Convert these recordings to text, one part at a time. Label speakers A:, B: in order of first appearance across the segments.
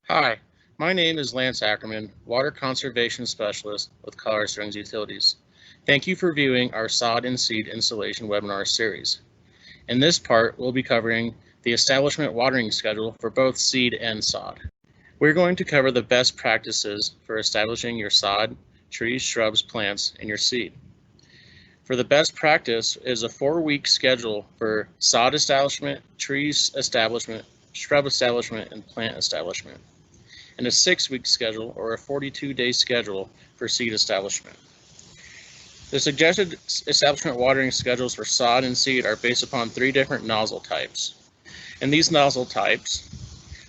A: Hi, my name is Lance Ackerman, Water Conservation Specialist with Colorado Springs Utilities. Thank you for viewing our sod and seed installation webinar series. In this part, we'll be covering the establishment watering schedule for both seed and sod. We're going to cover the best practices for establishing your sod, trees, shrubs, plants, and your seed. For the best practice is a 4-week schedule for sod establishment, trees establishment, shrub establishment, and plant establishment, and a 6-week schedule or a 42-day schedule for seed establishment. The suggested establishment watering schedules for sod and seed are based upon 3 different nozzle types. And these nozzle types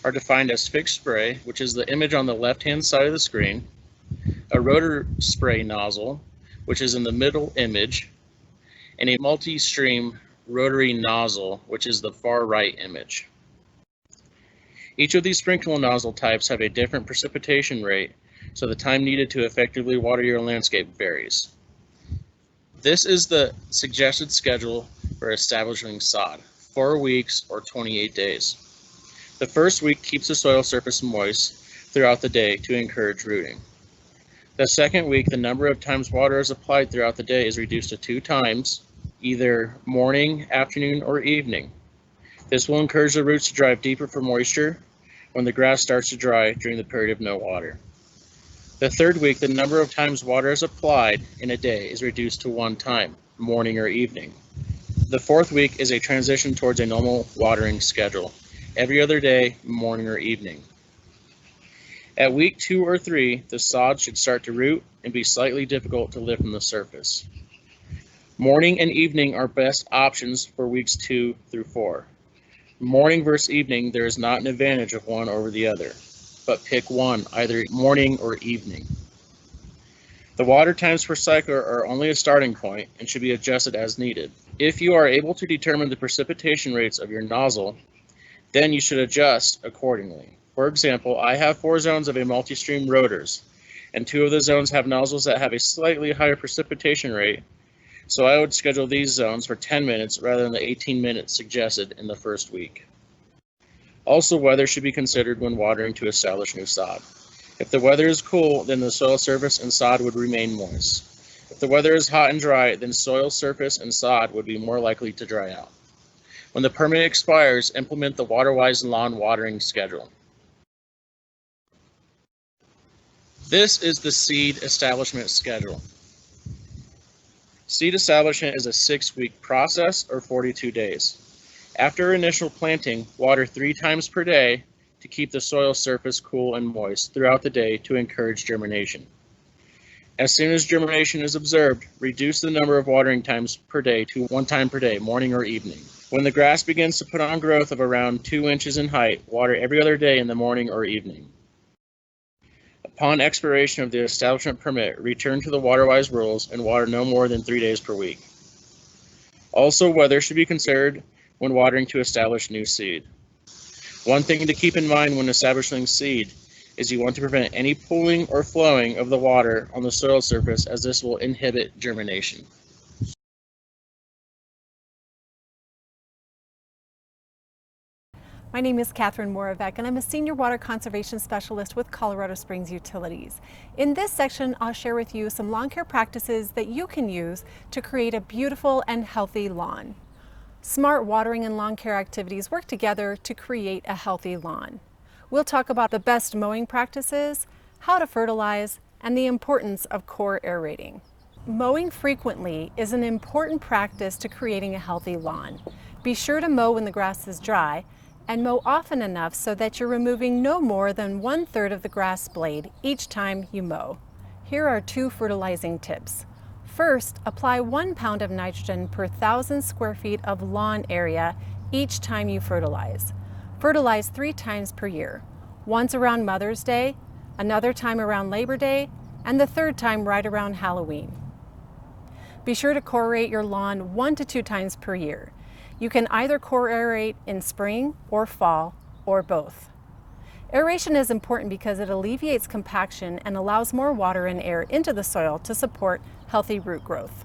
A: are defined as fixed spray, which is the image on the left-hand side of the screen, a rotor spray nozzle, which is in the middle image, and a multi-stream rotary nozzle, which is the far right image. Each of these sprinkler nozzle types have a different precipitation rate, so the time needed to effectively water your landscape varies. This is the suggested schedule for establishing sod, 4 weeks or 28 days. The first week keeps the soil surface moist throughout the day to encourage rooting. The second week, the number of times water is applied throughout the day is reduced to 2 times, either morning, afternoon, or evening. This will encourage the roots to drive deeper for moisture when the grass starts to dry during the period of no water. The third week, the number of times water is applied in a day is reduced to 1 time, morning or evening. The fourth week is a transition towards a normal watering schedule, every other day, morning or evening. At week 2 or 3, the sod should start to root and be slightly difficult to lift from the surface. Morning and evening are best options for weeks 2 through 4. Morning versus evening, there is not an advantage of one over the other, but pick one, either morning or evening. The water times per cycle are only a starting point and should be adjusted as needed. If you are able to determine the precipitation rates of your nozzle, then you should adjust accordingly. For example, I have 4 zones of a multi-stream rotors, and 2 of the zones have nozzles that have a slightly higher precipitation rate, so I would schedule these zones for 10 minutes rather than the 18 minutes suggested in the first week. Also, weather should be considered when watering to establish new sod. If the weather is cool, then the soil surface and sod would remain moist. If the weather is hot and dry, then soil surface and sod would be more likely to dry out. When the permit expires, implement the WaterWise lawn watering schedule. This is the seed establishment schedule. Seed establishment is a 6-week process or 42 days. After initial planting, water 3 times per day to keep the soil surface cool and moist throughout the day to encourage germination. As soon as germination is observed, reduce the number of watering times per day to 1 time per day, morning or evening. When the grass begins to put on growth of around 2 inches in height, water every other day in the morning or evening. Upon expiration of the establishment permit, return to the WaterWise rules and water no more than 3 days per week. Also, weather should be considered when watering to establish new seed. One thing to keep in mind when establishing seed is you want to prevent any pooling or flowing of the water on the soil surface, as this will inhibit germination.
B: My name is Catherine Moravec, and I'm a Senior Water Conservation Specialist with Colorado Springs Utilities. In this section, I'll share with you some lawn care practices that you can use to create a beautiful and healthy lawn. Smart watering and lawn care activities work together to create a healthy lawn. We'll talk about the best mowing practices, how to fertilize, and the importance of core aerating. Mowing frequently is an important practice to creating a healthy lawn. Be sure to mow when the grass is dry, and mow often enough so that you're removing no more than 1/3 of the grass blade each time you mow. Here are 2 fertilizing tips. First, apply 1 pound of nitrogen per 1,000 square feet of lawn area each time you fertilize. Fertilize 3 times per year, once around Mother's Day, another time around Labor Day, and the 3rd time right around Halloween. Be sure to core aerate your lawn 1 to 2 times per year. You can either core aerate in spring or fall, or both. Aeration is important because it alleviates compaction and allows more water and air into the soil to support healthy root growth.